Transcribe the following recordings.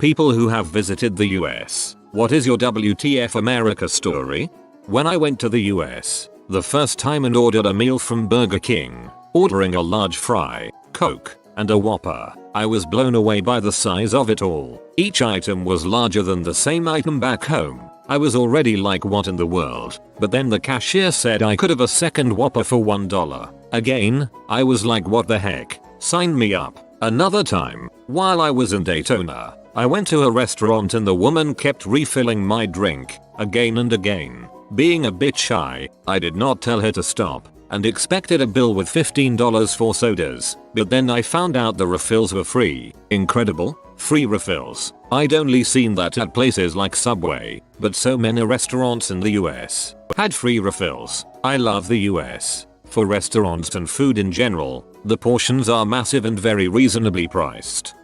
People who have visited the US, what is your WTF America story? When I went to the US, the first time and ordered a meal from Burger King, ordering a large fry, Coke, and a Whopper, I was blown away by the size of it all. Each item was larger than the same item back home. I was already like, what in the world? But then the cashier said I could have a second Whopper for $1. Again, I was like, what the heck? Sign me up. Another time, while I was in Daytona, I went to a restaurant and the woman kept refilling my drink, again and again. Being a bit shy, I did not tell her to stop, and expected a bill with $15 for sodas, but then I found out the refills were free. Incredible. Free refills. I'd only seen that at places like Subway, but so many restaurants in the US had free refills. I love the US. For restaurants and food in general, the portions are massive and very reasonably priced.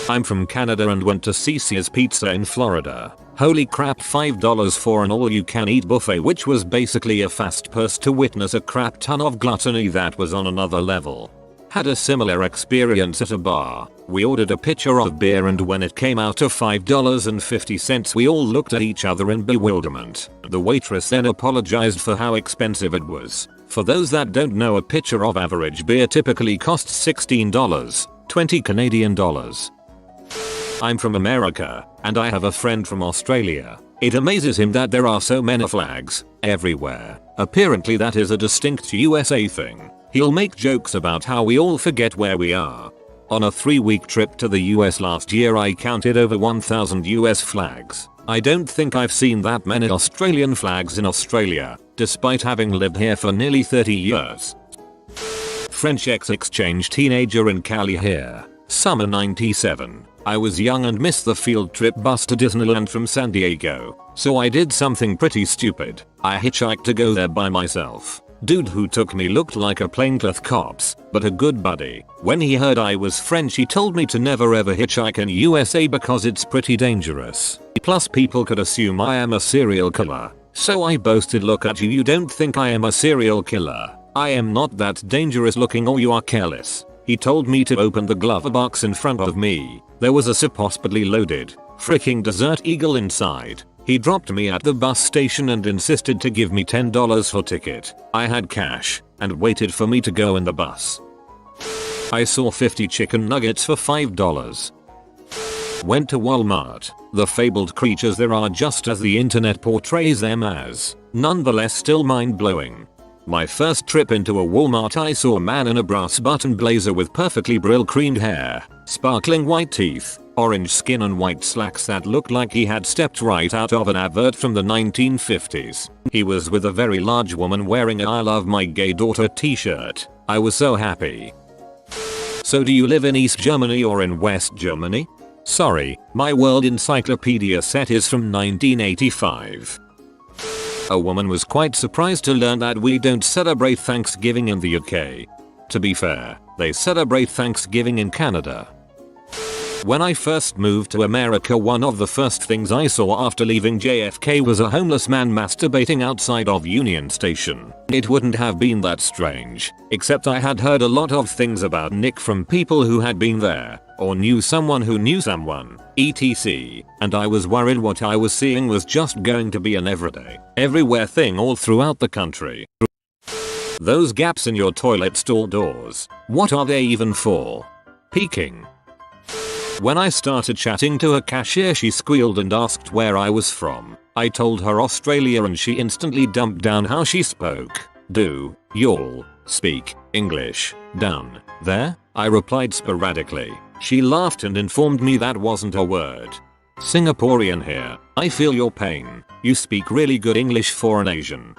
I'm from Canada and went to CC's Pizza in Florida. Holy crap, $5 for an all-you-can-eat buffet, which was basically a fast pass to witness a crap ton of gluttony that was on another level. Had a similar experience at a bar. We ordered a pitcher of beer and when it came out to $5.50 we all looked at each other in bewilderment. The waitress then apologized for how expensive it was. For those that don't know, a pitcher of average beer typically costs $16, 20 Canadian dollars. I'm from America, and I have a friend from Australia. It amazes him that there are so many flags everywhere. Apparently that is a distinct USA thing. He'll make jokes about how we all forget where we are. On a 3-week trip to the US last year I counted over 1,000 US flags. I don't think I've seen that many Australian flags in Australia, despite having lived here for nearly 30 years. French ex-exchange teenager in Cali here. Summer 97. I was young and missed the field trip bus to Disneyland from San Diego, so I did something pretty stupid. I hitchhiked to go there by myself. Dude who took me looked like a plainclothes cops, but a good buddy. When he heard I was French he told me to never ever hitchhike in USA because it's pretty dangerous. Plus people could assume I am a serial killer. So I boasted, look at you don't think I am a serial killer. I am not that dangerous looking or you are careless. He told me to open the glove box in front of me. There was a supposedly loaded, freaking Desert Eagle inside. He dropped me at the bus station and insisted to give me $10 for ticket. I had cash and waited for me to go in the bus. I saw 50 chicken nuggets for $5. Went to Walmart. The fabled creatures there are just as the internet portrays them as. Nonetheless still mind-blowing. My first trip into a Walmart I saw a man in a brass button blazer with perfectly Brill-creamed hair, sparkling white teeth, orange skin and white slacks that looked like he had stepped right out of an advert from the 1950s. He was with a very large woman wearing a I love my gay daughter t-shirt. I was so happy. So do you live in East Germany or in West Germany? Sorry, my world encyclopedia set is from 1985. A woman was quite surprised to learn that we don't celebrate Thanksgiving in the UK. To be fair, they celebrate Thanksgiving in Canada. When I first moved to America, one of the first things I saw after leaving JFK was a homeless man masturbating outside of Union Station. It wouldn't have been that strange, except I had heard a lot of things about Nick from people who had been there, or knew someone who knew someone, etc. And I was worried what I was seeing was just going to be an everywhere thing all throughout the country. Those gaps in your toilet stall doors, what are they even for? Peeking. When I started chatting to a cashier she squealed and asked where I was from. I told her Australia and she instantly dumped down how she spoke. Do y'all speak English down there? I replied sporadically. She laughed and informed me that wasn't a word. Singaporean here. I feel your pain. You speak really good English for an Asian.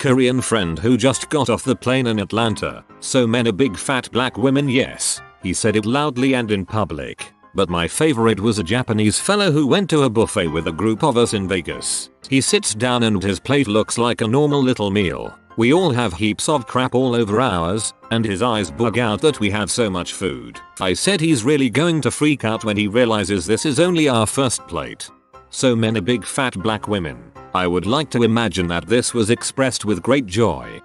Korean friend who just got off the plane in Atlanta. So many big fat black women, yes. He said it loudly and in public. But my favorite was a Japanese fellow who went to a buffet with a group of us in Vegas. He sits down and his plate looks like a normal little meal. We all have heaps of crap all over ours, and his eyes bug out that we have so much food. I said he's really going to freak out when he realizes this is only our first plate. So many big fat black women. I would like to imagine that this was expressed with great joy.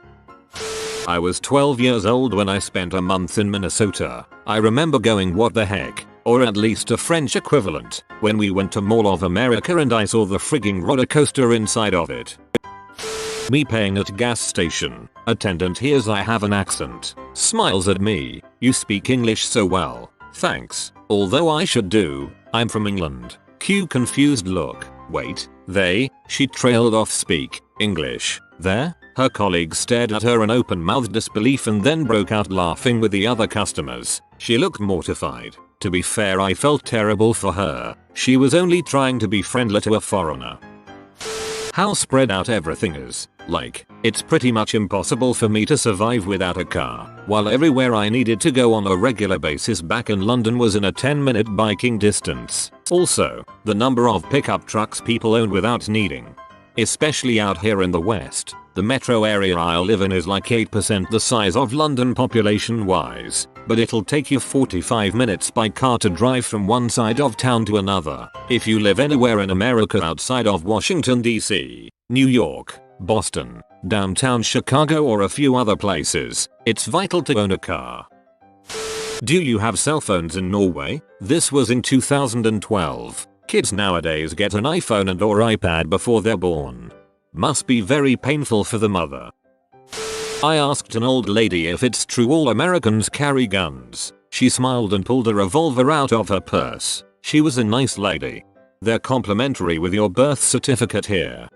I was 12 years old when I spent a month in Minnesota. I remember going, what the heck? or at least a French equivalent, when we went to Mall of America and I saw the frigging roller coaster inside of it. Me paying at gas station. Attendant hears I have an accent. Smiles at me. You speak English so well. Thanks. Although I should do. I'm from England. Cue confused look. Wait. She trailed off speak English. There? Her colleagues stared at her in open-mouthed disbelief and then broke out laughing with the other customers. She looked mortified. To be fair, I felt terrible for her. She was only trying to be friendly to a foreigner. How spread out everything is. Like, it's pretty much impossible for me to survive without a car, while everywhere I needed to go on a regular basis back in London was in a 10-minute biking distance. Also, the number of pickup trucks people own without needing. Especially out here in the West. The metro area I live in is like 8% the size of London population-wise, but it'll take you 45 minutes by car to drive from one side of town to another. If you live anywhere in America outside of Washington, D.C., New York, Boston, downtown Chicago or a few other places, it's vital to own a car. Do you have cell phones in Norway? This was in 2012. Kids nowadays get an iPhone and or iPad before they're born. Must be very painful for the mother. I asked an old lady if it's true all Americans carry guns. She smiled and pulled a revolver out of her purse. She was a nice lady. They're complimentary with your birth certificate here.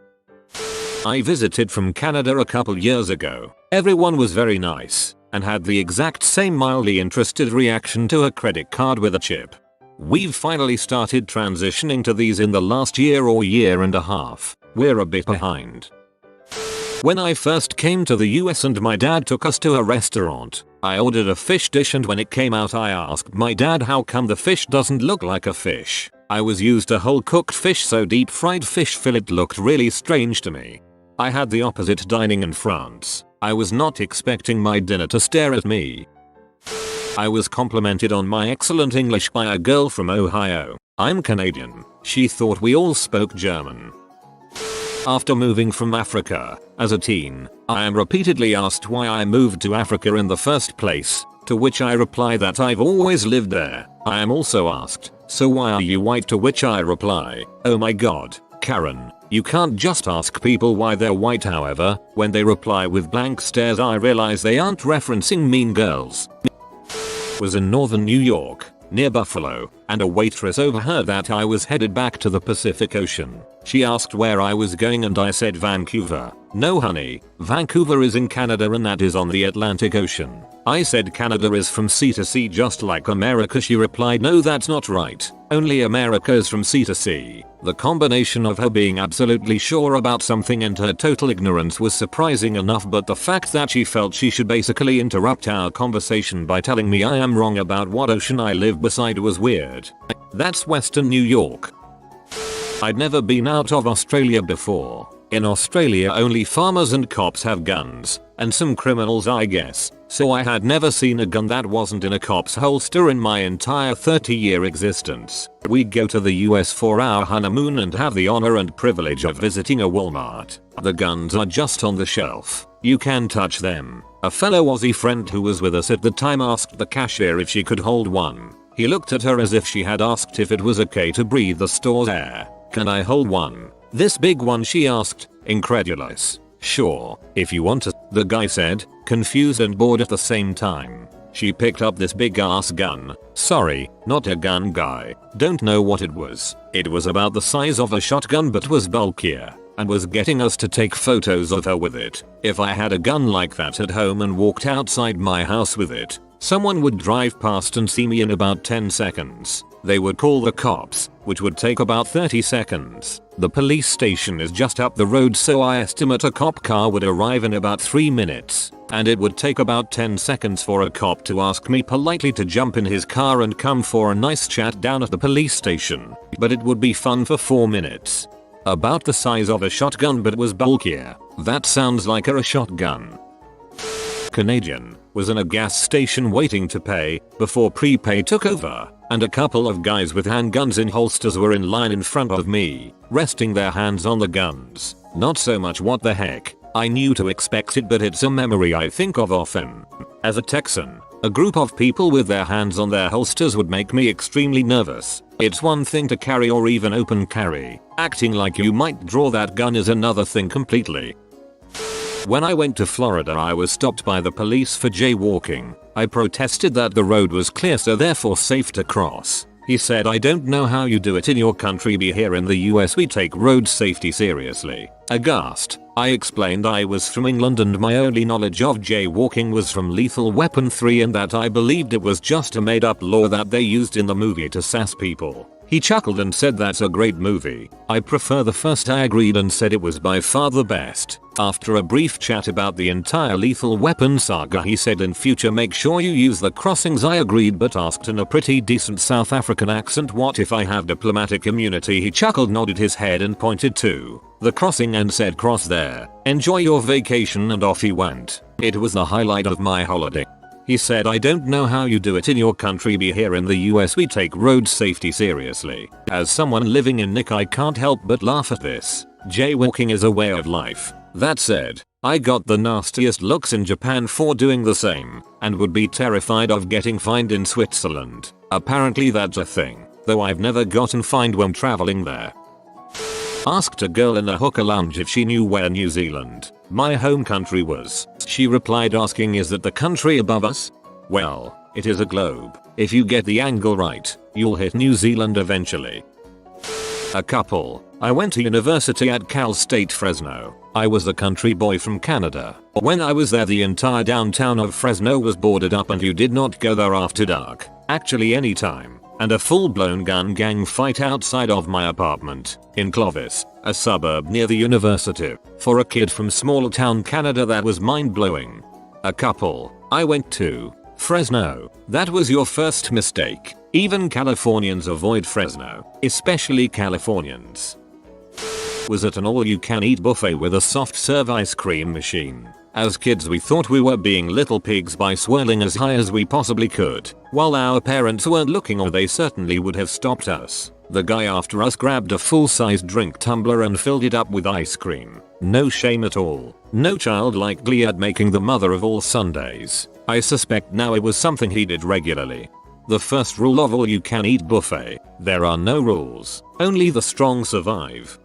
I visited from Canada a couple years ago. Everyone was very nice and had the exact same mildly interested reaction to a credit card with a chip. We've finally started transitioning to these in the last year or year and a half. We're a bit behind. When I first came to the US and my dad took us to a restaurant, I ordered a fish dish and when it came out I asked my dad how come the fish doesn't look like a fish. I was used to whole cooked fish, so deep fried fish fillet looked really strange to me. I had the opposite dining in France. I was not expecting my dinner to stare at me. I was complimented on my excellent English by a girl from Ohio. I'm Canadian. She thought we all spoke German. After moving from Africa, as a teen, I am repeatedly asked why I moved to Africa in the first place, to which I reply that I've always lived there. I am also asked, so why are you white, to which I reply, oh my god, Karen, you can't just ask people why they're white. However, when they reply with blank stares I realize they aren't referencing Mean Girls. Was in northern New York, near Buffalo, and a waitress overheard that I was headed back to the Pacific Ocean. She asked where I was going and I said Vancouver. No honey, Vancouver is in Canada and that is on the Atlantic Ocean. I said Canada is from sea to sea just like America. She replied no, that's not right. Only America is from sea to sea. The combination of her being absolutely sure about something and her total ignorance was surprising enough, but the fact that she felt she should basically interrupt our conversation by telling me I am wrong about what ocean I live beside was weird. That's Western New York. I'd never been out of Australia before. In Australia only farmers and cops have guns, and some criminals I guess, so I had never seen a gun that wasn't in a cop's holster in my entire 30-year existence. We go to the US for our honeymoon and have the honor and privilege of visiting a Walmart. The guns are just on the shelf. You can touch them. A fellow Aussie friend who was with us at the time asked the cashier if she could hold one. He looked at her as if she had asked if it was okay to breathe the store's air. Can I hold one? This big one, she asked, incredulous. Sure, if you want to, the guy said, confused and bored at the same time. She picked up this big ass gun. Sorry, not a gun guy. Don't know what it was. It was about the size of a shotgun but was bulkier, and was getting us to take photos of her with it. If I had a gun like that at home and walked outside my house with it, someone would drive past and see me in about 10 seconds. They would call the cops, which would take about 30 seconds. The police station is just up the road, so I estimate a cop car would arrive in about 3 minutes, and it would take about 10 seconds for a cop to ask me politely to jump in his car and come for a nice chat down at the police station. But it would be fun for 4 minutes. About the size of a shotgun but was bulkier. That sounds like a shotgun. Canadian, was in a gas station waiting to pay before prepay took over, and a couple of guys with handguns in holsters were in line in front of me, resting their hands on the guns. Not so much what the heck, I knew to expect it, but it's a memory I think of often. As a Texan, A group of people with their hands on their holsters would make me extremely nervous. It's one thing to carry or even open carry. Acting like you might draw that gun is another thing completely. When I went to Florida, I was stopped by the police for jaywalking. I protested that the road was clear, so therefore safe to cross. He said, "I don't know how you do it in your country, but here in the US we take road safety seriously." Aghast, I explained I was from England and my only knowledge of jaywalking was from Lethal Weapon 3 and that I believed it was just a made up law that they used in the movie to sass people. He chuckled and said, "That's a great movie. I prefer the first." I agreed and said it was by far the best. After a brief chat about the entire Lethal Weapon saga, he said, "In future make sure you use the crossings." I agreed but asked in a pretty decent South African accent, "What if I have diplomatic immunity?" He chuckled, nodded his head and pointed to the crossing and said, "Cross there. Enjoy your vacation," and off he went. It was the highlight of my holiday. He said, "I don't know how you do it in your country, but here in the US we take road safety seriously." As someone living in Nick, I can't help but laugh at this. Jaywalking is a way of life. That said, I got the nastiest looks in Japan for doing the same, and would be terrified of getting fined in Switzerland. Apparently that's a thing, though I've never gotten fined when traveling there. Asked a girl in a hookah lounge if she knew where New Zealand, my home country, was. She replied asking, "Is that the country above us?" Well, it is a globe. If you get the angle right, you'll hit New Zealand eventually. A couple. I went to university at Cal State Fresno. I was a country boy from Canada. When I was there, the entire downtown of Fresno was boarded up and you did not go there after dark. Actually any time. And a full-blown gun gang fight outside of my apartment in Clovis, a suburb near the university. For a kid from small town Canada, that was mind-blowing. A couple. I went to Fresno. That was your first mistake. Even Californians avoid Fresno, especially Californians. Was at an all-you-can-eat buffet with a soft-serve ice cream machine. As kids we thought we were being little pigs by swirling as high as we possibly could. While our parents weren't looking, or they certainly would have stopped us. The guy after us grabbed a full-sized drink tumbler and filled it up with ice cream. No shame at all. No childlike glee at making the mother of all Sundays. I suspect now it was something he did regularly. The first rule of all-you-can-eat buffet: there are no rules. Only the strong survive.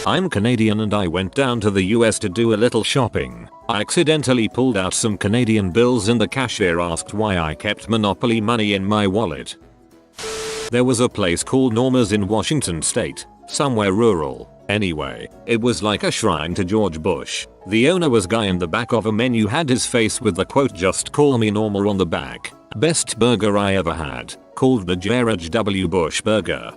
I'm Canadian and I went down to the US to do a little shopping. I accidentally pulled out some Canadian bills and the cashier asked why I kept Monopoly money in my wallet. There was a place called Norma's in Washington State, somewhere rural. Anyway, it was like a shrine to George Bush. The owner was guy in the back of a menu had his face with the quote "Just call me Norma" on the back. Best burger I ever had, called the George W. Bush burger.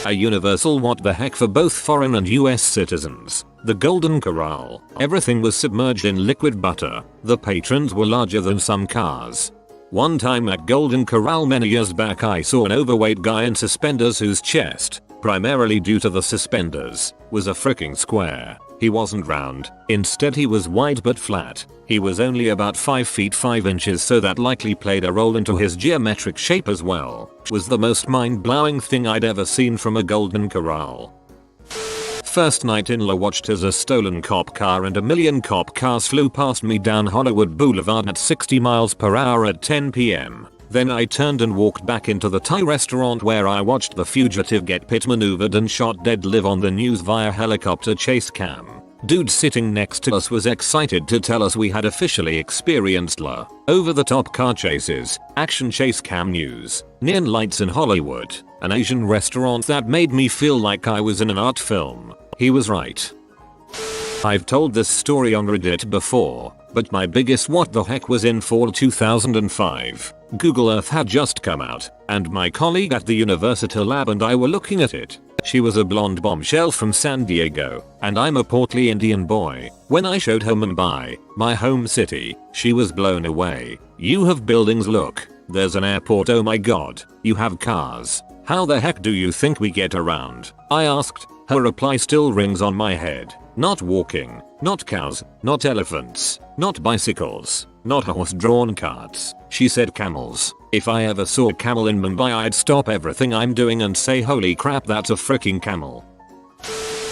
A universal what the heck for both foreign and US citizens. The Golden Corral. Everything was submerged in liquid butter. The patrons were larger than some cars. One time at Golden Corral many years back, I saw an overweight guy in suspenders whose chest, primarily due to the suspenders, was a freaking square. He wasn't round. Instead he was wide but flat. He was only about 5 feet 5 inches, so that likely played a role into his geometric shape as well. Was the most mind-blowing thing I'd ever seen from a Golden Corral. First night in La watched as a stolen cop car and a million cop cars flew past me down Hollywood Boulevard at 60 miles per hour at 10 p.m. Then I turned and walked back into the Thai restaurant where I watched the fugitive get pit maneuvered and shot dead live on the news via helicopter chase cam. Dude sitting next to us was excited to tell us we had officially experienced La over-the-top car chases, action chase cam news, neon lights in Hollywood, an Asian restaurant that made me feel like I was in an art film. He was right. I've told this story on Reddit before, but my biggest what the heck was in fall 2005. Google Earth had just come out, and my colleague at the university lab and I were looking at it. She was a blonde bombshell from San Diego, and I'm a portly Indian boy. When I showed her Mumbai, my home city, she was blown away. "You have buildings, look. There's an airport, oh my god. You have cars. How the heck do you think we get around?" I asked. Her reply still rings on my head. "Not walking, not cows, not elephants, not bicycles, not horse-drawn carts." She said camels. If I ever saw a camel in Mumbai, I'd stop everything I'm doing and say, "Holy crap, that's a freaking camel."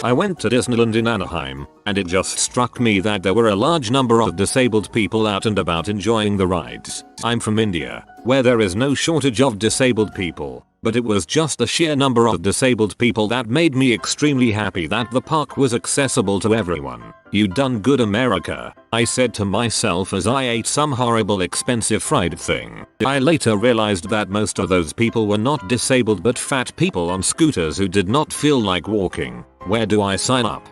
I went to Disneyland in Anaheim, and it just struck me that there were a large number of disabled people out and about enjoying the rides. I'm from India, where there is no shortage of disabled people, but it was just the sheer number of disabled people that made me extremely happy that the park was accessible to everyone. You done good, America, I said to myself as I ate some horrible expensive fried thing. I later realized that most of those people were not disabled but fat people on scooters who did not feel like walking. Where do I sign up?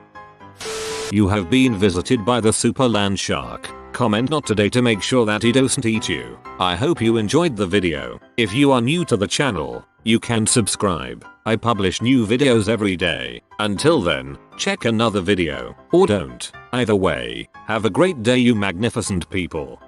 You have been visited by the super land shark. Comment not today to make sure that he doesn't eat you. I hope you enjoyed the video. If you are new to the channel, you can subscribe. I publish new videos every day. Until then, check another video, or don't. Either way, have a great day, you magnificent people.